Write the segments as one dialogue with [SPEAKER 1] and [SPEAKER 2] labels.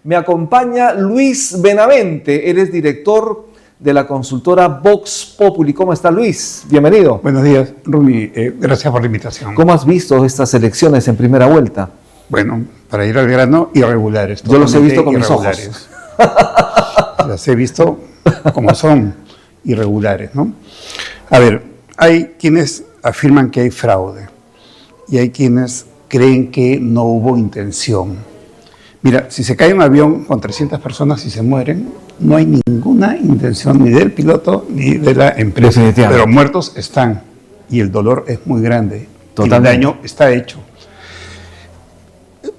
[SPEAKER 1] Me acompaña Luis Benavente, él es director de la consultora Vox Populi. ¿Cómo está, Luis? Bienvenido.
[SPEAKER 2] Buenos días, Rumi. Gracias por la invitación.
[SPEAKER 1] ¿Cómo has visto estas elecciones en primera vuelta?
[SPEAKER 2] Bueno, para ir al grano, irregulares.
[SPEAKER 1] Yo los he visto con mis ojos.
[SPEAKER 2] Las he visto como son, irregulares, ¿no? A ver, hay quienes afirman que hay fraude y hay quienes creen que no hubo intención. Mira, si se cae un avión con 300 personas y se mueren, no hay ninguna intención ni del piloto ni de la empresa. Pero muertos están y el dolor es muy grande. Totalmente. El daño está hecho.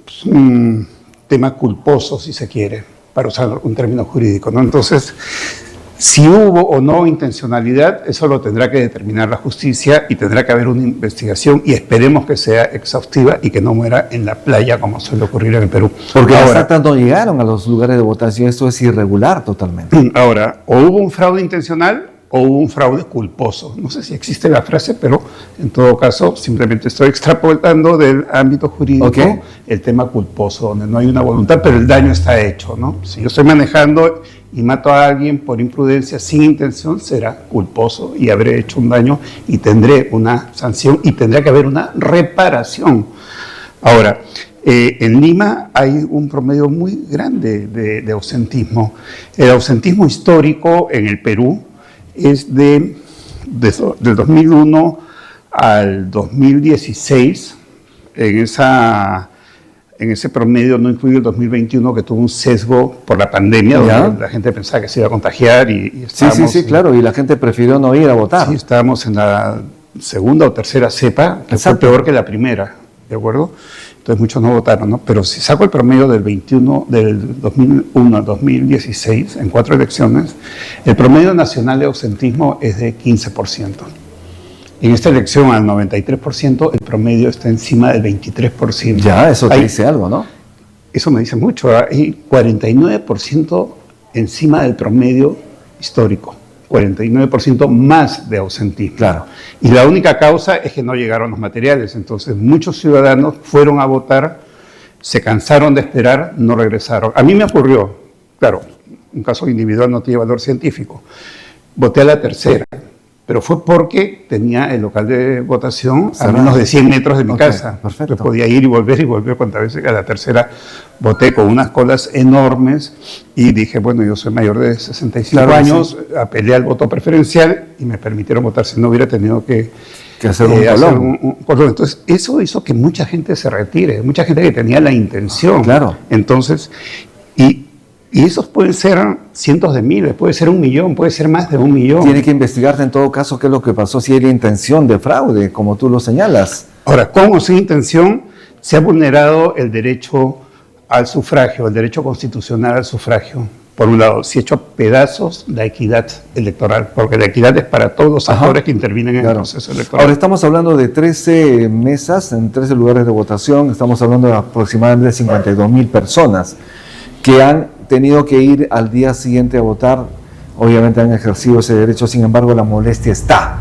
[SPEAKER 2] Es un tema culposo, si se quiere, para usar un término jurídico, ¿no? Entonces, si hubo o no intencionalidad, eso lo tendrá que determinar la justicia y tendrá que haber una investigación y esperemos que sea exhaustiva y que no muera en la playa como suele ocurrir en el Perú.
[SPEAKER 1] Porque las actas no llegaron a los lugares de votación, esto es irregular totalmente.
[SPEAKER 2] Ahora, o hubo un fraude intencional o hubo un fraude culposo. No sé si existe la frase, pero en todo caso simplemente estoy extrapolando del ámbito jurídico el tema culposo, donde no hay una voluntad, pero el daño está hecho, ¿no? Si yo estoy manejando y mato a alguien por imprudencia sin intención, será culposo y habré hecho un daño y tendré una sanción y tendrá que haber una reparación. Ahora, en Lima hay un promedio muy grande de ausentismo. El ausentismo histórico en el Perú es del 2001 al 2016, en ese promedio no incluye el 2021 que tuvo un sesgo por la pandemia, donde la gente pensaba que se iba a contagiar y estábamos...
[SPEAKER 1] Sí, claro, y la gente prefirió no ir a votar.
[SPEAKER 2] Sí, estábamos en la segunda o tercera cepa, que fue peor que la primera, ¿de acuerdo? Entonces muchos no votaron, ¿no? Pero si saco el promedio del 2001 al 2016, en 4 elecciones, el promedio nacional de ausentismo es de 15%. En esta elección, al 93%, el promedio está encima del 23%.
[SPEAKER 1] Ya, eso te dice algo, ¿no?
[SPEAKER 2] Eso me dice mucho. Hay 49% encima del promedio histórico. 49% más de ausentismo.
[SPEAKER 1] Claro.
[SPEAKER 2] Y la única causa es que no llegaron los materiales. Entonces, muchos ciudadanos fueron a votar, se cansaron de esperar, no regresaron. A mí me ocurrió, claro, un caso individual no tiene valor científico. Voté a la tercera, pero fue porque tenía el local de votación a menos de 100 metros de mi casa.
[SPEAKER 1] Perfecto.
[SPEAKER 2] Yo podía ir y volver cuantas veces. A la tercera voté con unas colas enormes y dije, bueno, yo soy mayor de 65 años, apelé al voto preferencial y me permitieron votar, si no hubiera tenido que
[SPEAKER 1] hacer un
[SPEAKER 2] colón. Entonces, eso hizo que mucha gente se retire, mucha gente que tenía la intención.
[SPEAKER 1] Claro.
[SPEAKER 2] Entonces, y esos pueden ser cientos de miles, puede ser 1 millón, puede ser más de 1 millón.
[SPEAKER 1] Tiene que investigarte en todo caso qué es lo que pasó, si era intención de fraude, como tú lo señalas.
[SPEAKER 2] Ahora, con o sin intención, se ha vulnerado el derecho al sufragio, el derecho constitucional al sufragio. Por un lado, se ha hecho pedazos la equidad electoral, porque la equidad es para todos los actores que intervienen en el proceso electoral.
[SPEAKER 1] Ahora estamos hablando de 13 mesas en 13 lugares de votación, estamos hablando de aproximadamente 52,000 personas que han tenido que ir al día siguiente a votar. Obviamente han ejercido ese derecho, sin embargo la molestia está.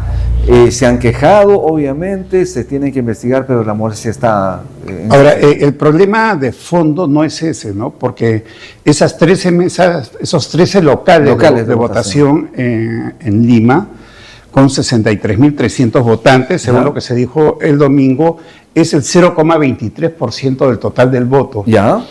[SPEAKER 1] Se han quejado, obviamente, se tiene que investigar, pero la molestia está.
[SPEAKER 2] Ahora, el problema de fondo no es ese, ¿no? Porque esas 13 mesas, esos 13 locales de votación en Lima, con 63.300 votantes, según lo que se dijo el domingo, es el 0,23% del total del voto.
[SPEAKER 1] ¿Ya?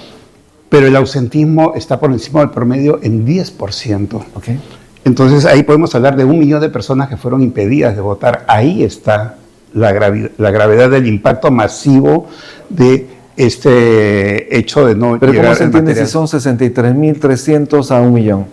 [SPEAKER 2] Pero el ausentismo está por encima del promedio en 10%.
[SPEAKER 1] Okay.
[SPEAKER 2] Entonces ahí podemos hablar de 1 millón de personas que fueron impedidas de votar. Ahí está la gravedad del impacto masivo de este hecho de no
[SPEAKER 1] ¿Pero
[SPEAKER 2] llegar
[SPEAKER 1] cómo se entiende
[SPEAKER 2] material?
[SPEAKER 1] si son 63.300 a 1 millón?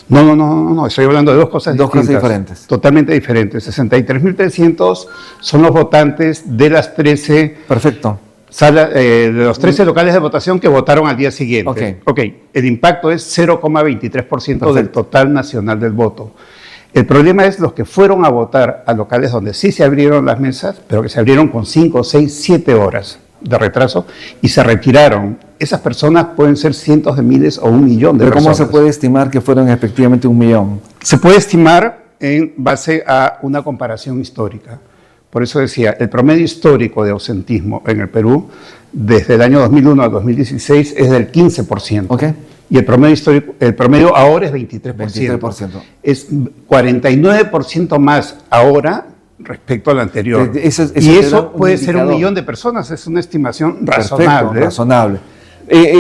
[SPEAKER 2] No, estoy hablando de dos cosas
[SPEAKER 1] diferentes.
[SPEAKER 2] Totalmente diferentes. 63.300 son los votantes de las 13...
[SPEAKER 1] Perfecto.
[SPEAKER 2] De los 13 locales de votación que votaron al día siguiente. El impacto es 0,23% del total nacional del voto. El problema es los que fueron a votar a locales donde sí se abrieron las mesas, pero que se abrieron con 5, 6, 7 horas de retraso y se retiraron. Esas personas pueden ser cientos de miles o 1 millón de personas.
[SPEAKER 1] ¿Pero cómo se puede estimar que fueron efectivamente 1 millón?
[SPEAKER 2] Se puede estimar en base a una comparación histórica. Por eso decía, el promedio histórico de ausentismo en el Perú, desde el año 2001 al 2016, es del 15%. Y el promedio histórico, el promedio ahora es 23%.
[SPEAKER 1] 23%.
[SPEAKER 2] Es 49% más ahora respecto al anterior.
[SPEAKER 1] Y
[SPEAKER 2] eso puede ser 1 millón de personas, es una estimación razonable.
[SPEAKER 1] Perfecto, razonable.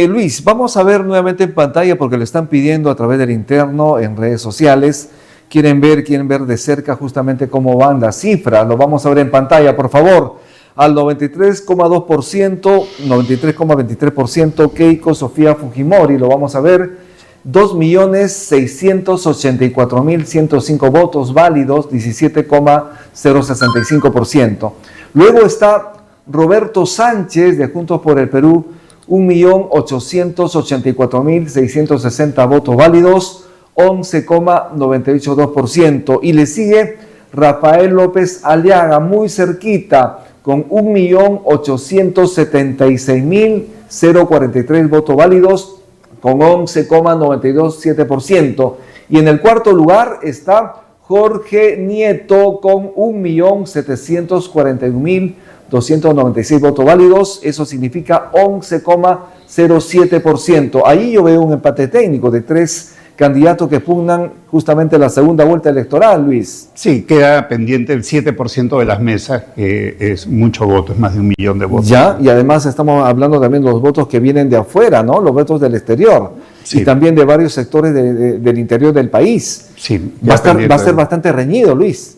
[SPEAKER 1] Luis, vamos a ver nuevamente en pantalla porque lo están pidiendo a través del interno en redes sociales. Quieren ver de cerca justamente cómo van las cifras. Lo vamos a ver en pantalla, por favor. Al 93,2%, 93,23% Keiko Sofía Fujimori, lo vamos a ver, 2.684.105 votos válidos, 17,065%. Luego está Roberto Sánchez de Juntos por el Perú, 1.884.660 votos válidos, 11,982%. Y le sigue Rafael López Aliaga, muy cerquita, con 1.876.043 votos válidos, con 11,927%. Y en el cuarto lugar está Jorge Nieto, con 1.741.296 votos válidos. Eso significa 11,07%. Ahí yo veo un empate técnico de 3 candidatos que pugnan justamente la segunda vuelta electoral, Luis.
[SPEAKER 2] Sí, queda pendiente el 7% de las mesas, que es mucho voto, es más de 1 millón de votos.
[SPEAKER 1] Ya, y además estamos hablando también de los votos que vienen de afuera, ¿no? Los votos del exterior. Sí. Y también de varios sectores del interior del país.
[SPEAKER 2] Sí.
[SPEAKER 1] Va a ser bastante reñido, Luis.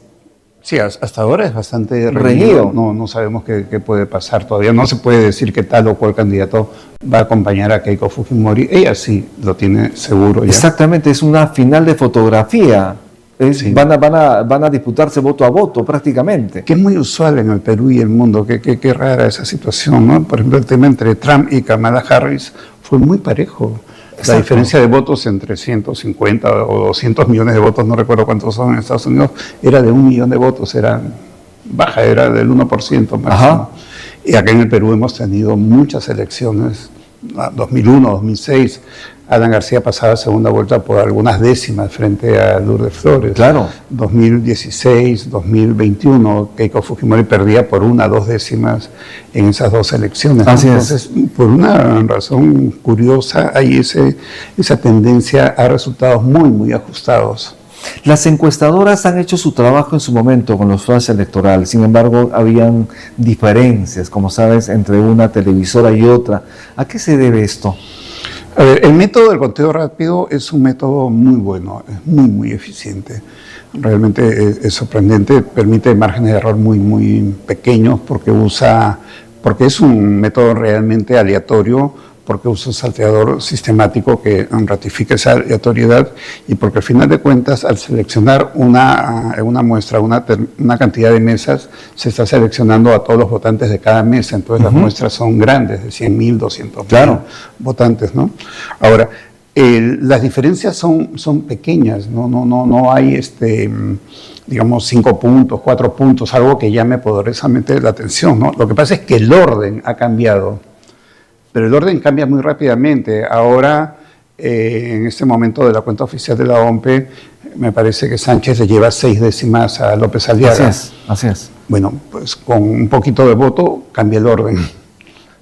[SPEAKER 2] Sí, hasta ahora es bastante reñido. No sabemos qué puede pasar todavía. No se puede decir que tal o cual candidato va a acompañar a Keiko Fujimori. Ella sí lo tiene seguro ya.
[SPEAKER 1] Exactamente, es una final de fotografía. Sí. Van a disputarse voto a voto prácticamente.
[SPEAKER 2] Que es muy usual en el Perú y el mundo. Qué rara esa situación, ¿no? Por ejemplo, el tema entre Trump y Kamala Harris fue muy parejo. Exacto. La diferencia de votos entre 150 o 200 millones de votos, no recuerdo cuántos son en Estados Unidos, era de 1 millón de votos, era baja, era del 1% máximo. Ajá. Y acá en el Perú hemos tenido muchas elecciones, 2001, 2006, Alan García pasaba a segunda vuelta por algunas décimas frente a Lourdes Flores.
[SPEAKER 1] Claro.
[SPEAKER 2] 2016, 2021, Keiko Fujimori perdía por 1 o 2 décimas en esas 2 elecciones.
[SPEAKER 1] Así
[SPEAKER 2] Entonces, por una razón curiosa, hay esa tendencia a resultados muy, muy ajustados.
[SPEAKER 1] Las encuestadoras han hecho su trabajo en su momento con los flash electorales, sin embargo, habían diferencias, como sabes, entre una televisora y otra. ¿A qué se debe esto?
[SPEAKER 2] A ver, el método del conteo rápido es un método muy bueno, es muy, muy eficiente. Realmente es sorprendente, permite márgenes de error muy, muy pequeños porque es un método realmente aleatorio, porque usa un salteador sistemático que ratifica esa aleatoriedad y porque al final de cuentas al seleccionar una muestra, una cantidad de mesas, se está seleccionando a todos los votantes de cada mesa, entonces las muestras son grandes, de 100.000, 200.000 votantes, ¿no? Ahora, las diferencias son pequeñas, no hay digamos 5 puntos, 4 puntos, algo que llame poderosamente la atención, ¿no? Lo que pasa es que el orden ha cambiado. Pero el orden cambia muy rápidamente. Ahora, en este momento de la cuenta oficial de la OMPE, me parece que Sánchez le lleva 6 décimas a López Aliaga.
[SPEAKER 1] Así es.
[SPEAKER 2] Bueno, pues con un poquito de voto cambia el orden.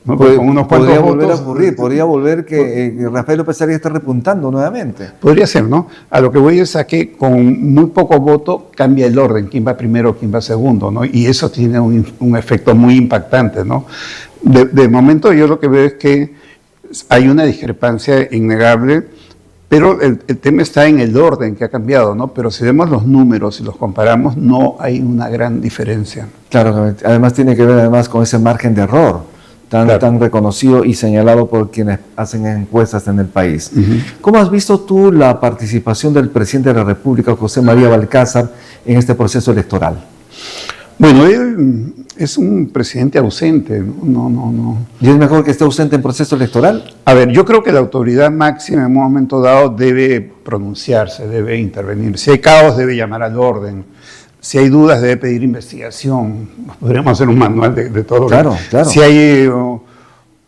[SPEAKER 2] ¿No? Con unos
[SPEAKER 1] podría volver a ocurrir, podría volver que Rafael López Aliaga esté repuntando nuevamente.
[SPEAKER 2] Podría ser, ¿no? A lo que voy es a que con muy poco voto cambia el orden, quién va primero, quién va segundo, ¿no? Y eso tiene un efecto muy impactante, ¿no? De momento yo lo que veo es que hay una discrepancia innegable, pero el tema está en el orden que ha cambiado, ¿no? Pero si vemos los números y los comparamos, no hay una gran diferencia.
[SPEAKER 1] Claro, además tiene que ver con ese margen de error tan reconocido y señalado por quienes hacen encuestas en el país. ¿Cómo has visto tú la participación del presidente de la República, José María Balcázar, en este proceso electoral?
[SPEAKER 2] Bueno, él es un presidente ausente, no.
[SPEAKER 1] ¿Y es mejor que esté ausente en proceso electoral?
[SPEAKER 2] A ver, yo creo que la autoridad máxima en un momento dado debe pronunciarse, debe intervenir. Si hay caos, debe llamar al orden. Si hay dudas, debe pedir investigación. Podríamos hacer un manual de todo.
[SPEAKER 1] Claro.
[SPEAKER 2] Si hay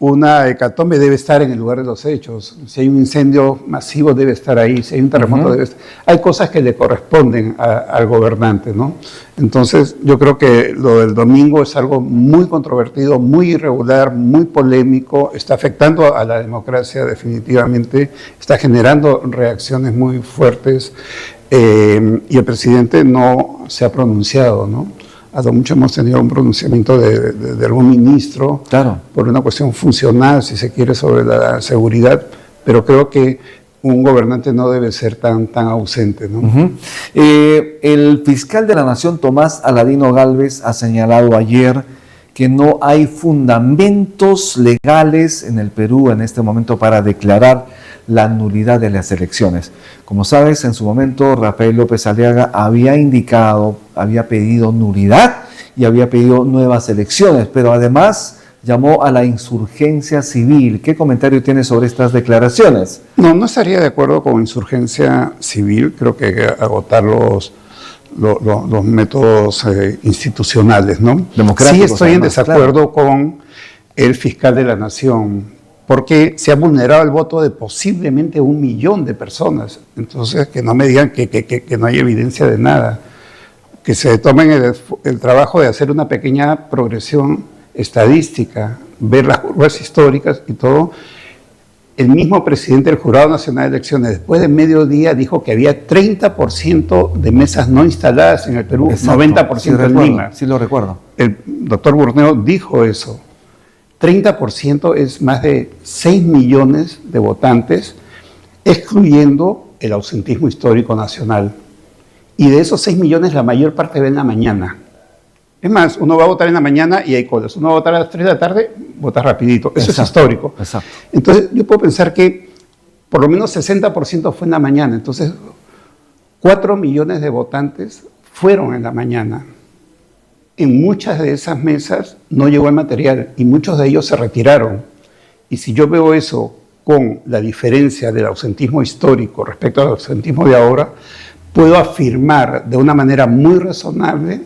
[SPEAKER 2] una hecatombe debe estar en el lugar de los hechos. Si hay un incendio masivo debe estar ahí. Si hay un terremoto debe estar. Hay cosas que le corresponden al gobernante, ¿no? Entonces yo creo que lo del domingo es algo muy controvertido, muy irregular, muy polémico. Está afectando a la democracia definitivamente. Está generando reacciones muy fuertes. Y el presidente no se ha pronunciado, ¿no? A lo mucho hemos tenido un pronunciamiento de algún ministro,
[SPEAKER 1] claro,
[SPEAKER 2] por una cuestión funcional, si se quiere, sobre la seguridad, pero creo que un gobernante no debe ser tan ausente, ¿no?
[SPEAKER 1] El fiscal de la Nación, Tomás Aladino Gálvez, ha señalado ayer que no hay fundamentos legales en el Perú en este momento para declarar la nulidad de las elecciones. Como sabes, en su momento Rafael López Aliaga había pedido nulidad y había pedido nuevas elecciones, pero además llamó a la insurgencia civil. ¿Qué comentario tienes sobre estas declaraciones?
[SPEAKER 2] No estaría de acuerdo con insurgencia civil. Creo que hay que agotar los métodos institucionales, ¿no?
[SPEAKER 1] Democráticos.
[SPEAKER 2] Sí estoy en desacuerdo con el fiscal de la Nación, porque se ha vulnerado el voto de posiblemente 1 millón de personas. Entonces, que no me digan que no hay evidencia de nada. Que se tomen el trabajo de hacer una pequeña progresión estadística, ver las curvas históricas y todo. El mismo presidente del Jurado Nacional de Elecciones, después de mediodía, dijo que había 30% de mesas no instaladas en el Perú, exacto, 90% en Lima.
[SPEAKER 1] Sí, lo recuerdo.
[SPEAKER 2] El doctor Burneo dijo eso. 30% es más de 6 millones de votantes, excluyendo el ausentismo histórico nacional. Y de esos 6 millones, la mayor parte va en la mañana. Es más, uno va a votar en la mañana y hay colas. Uno va a votar a las 3 de la tarde, vota rapidito. Eso exacto, es histórico.
[SPEAKER 1] Exacto.
[SPEAKER 2] Entonces, yo puedo pensar que por lo menos 60% fue en la mañana. Entonces, 4 millones de votantes fueron en la mañana. En muchas de esas mesas no llegó el material y muchos de ellos se retiraron. Y si yo veo eso con la diferencia del ausentismo histórico respecto al ausentismo de ahora, puedo afirmar de una manera muy razonable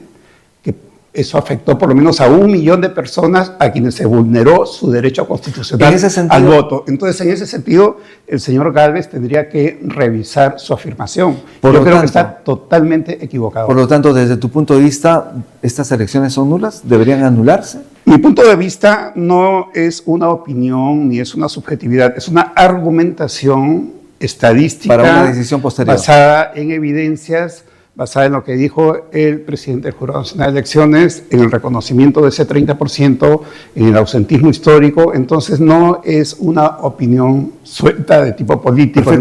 [SPEAKER 2] que eso afectó por lo menos a 1 millón de personas a quienes se vulneró su derecho constitucional al voto. Entonces, en ese sentido, el señor Gálvez tendría que revisar su afirmación. Yo creo que está totalmente equivocado.
[SPEAKER 1] Por lo tanto, desde tu punto de vista, ¿estas elecciones son nulas? ¿Deberían anularse?
[SPEAKER 2] Mi punto de vista no es una opinión ni es una subjetividad, es una argumentación estadística
[SPEAKER 1] para una decisión posterior,
[SPEAKER 2] basada en evidencias, basada en lo que dijo el presidente del Jurado Nacional de Elecciones, en el reconocimiento de ese 30%, en el ausentismo histórico. Entonces no es una opinión suelta de tipo político,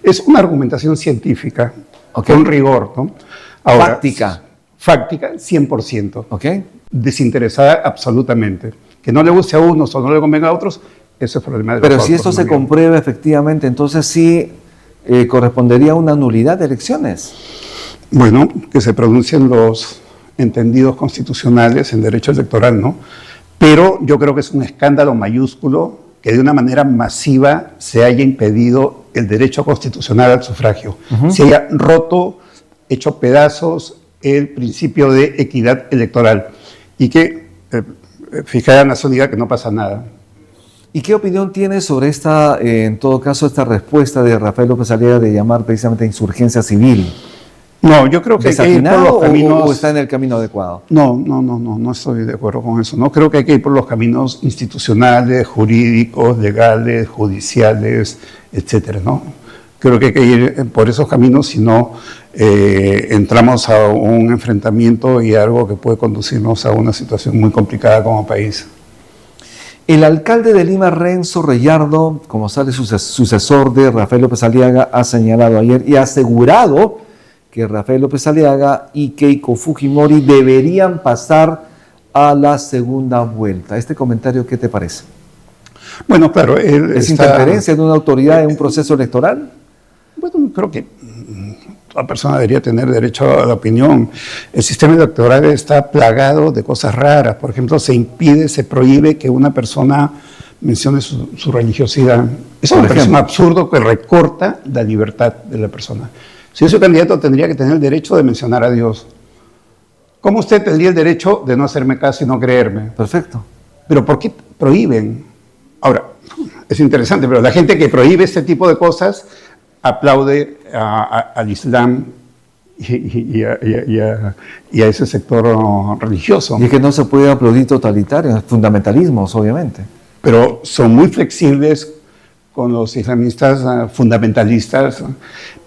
[SPEAKER 2] es una argumentación científica, con rigor, ¿no? Ahora, fáctica, 100%. Desinteresada absolutamente. Que no le guste a unos o no le convenga a otros, eso es problema de los
[SPEAKER 1] Pero si esto se comprueba efectivamente, entonces sí correspondería a una nulidad de elecciones.
[SPEAKER 2] Bueno, que se pronuncien los entendidos constitucionales en derecho electoral, ¿no? Pero yo creo que es un escándalo mayúsculo que de una manera masiva se haya impedido el derecho constitucional al sufragio, se haya roto, hecho pedazos el principio de equidad electoral y que fijara la nacionalidad que no pasa nada.
[SPEAKER 1] ¿Y qué opinión tienes sobre esta, en todo caso, esta respuesta de Rafael López Aliaga de llamar precisamente a insurgencia civil?
[SPEAKER 2] No, yo creo que hay que ir por los caminos.
[SPEAKER 1] ¿O está en el camino adecuado?
[SPEAKER 2] No estoy de acuerdo con eso. No creo que hay que ir por los caminos institucionales, jurídicos, legales, judiciales, etcétera, ¿no? Creo que hay que ir por esos caminos, si no entramos a un enfrentamiento y algo que puede conducirnos a una situación muy complicada como país.
[SPEAKER 1] El alcalde de Lima, Renzo Reyardo, como sale sucesor de Rafael López Aliaga, ha señalado ayer y ha asegurado que Rafael López Aliaga y Keiko Fujimori deberían pasar a la segunda vuelta. ¿Este comentario qué te parece?
[SPEAKER 2] Bueno, claro.
[SPEAKER 1] ¿Es interferencia de una autoridad en un proceso electoral?
[SPEAKER 2] Bueno, creo que toda persona debería tener derecho a la opinión. El sistema electoral está plagado de cosas raras. Por ejemplo, se prohíbe que una persona mencione su religiosidad. Eso me parece un absurdo que recorta la libertad de la persona. Si yo soy candidato, tendría que tener el derecho de mencionar a Dios. ¿Cómo usted tendría el derecho de no hacerme caso y no creerme?
[SPEAKER 1] Perfecto.
[SPEAKER 2] Pero ¿por qué prohíben? Ahora, es interesante, pero la gente que prohíbe este tipo de cosas aplaude al Islam y a ese sector religioso.
[SPEAKER 1] Y es que no se puede aplaudir totalitarios, fundamentalismos, obviamente.
[SPEAKER 2] Pero son muy flexibles con los islamistas fundamentalistas,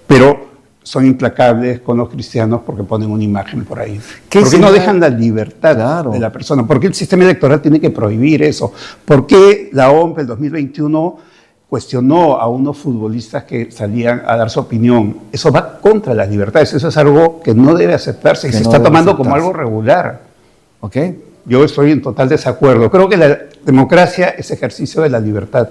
[SPEAKER 2] pero son implacables con los cristianos porque ponen una imagen por ahí. Porque no dejan la libertad de la persona. ¿Por qué el sistema electoral tiene que prohibir eso? ¿Por qué la OMP el 2021 cuestionó a unos futbolistas que salían a dar su opinión? Eso va contra las libertades. Eso es algo que no debe aceptarse y se está tomando como algo regular.
[SPEAKER 1] ¿Ok?
[SPEAKER 2] Yo estoy en total desacuerdo. Creo que la democracia es ejercicio de la libertad.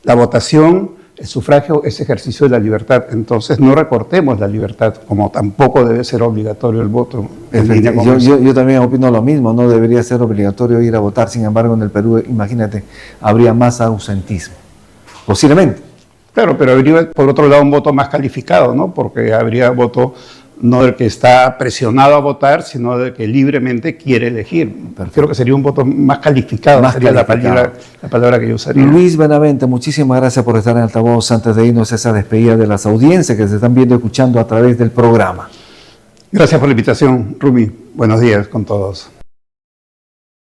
[SPEAKER 2] La votación, el sufragio es ejercicio de la libertad. Entonces no recortemos la libertad, como tampoco debe ser obligatorio el voto.
[SPEAKER 1] Yo también opino lo mismo, no debería ser obligatorio ir a votar. Sin embargo, en el Perú, imagínate, habría más ausentismo. Posiblemente.
[SPEAKER 2] Claro, pero habría por otro lado un voto más calificado, ¿no? Porque habría voto no del que está presionado a votar, sino del que libremente quiere elegir. Creo que sería un voto más calificado, sería la palabra que yo usaría.
[SPEAKER 1] Luis Benavente, muchísimas gracias por estar en altavoz. Antes de irnos a esa despedida de las audiencias que se están viendo y escuchando a través del programa.
[SPEAKER 2] Gracias por la invitación, Rumi. Buenos días con todos.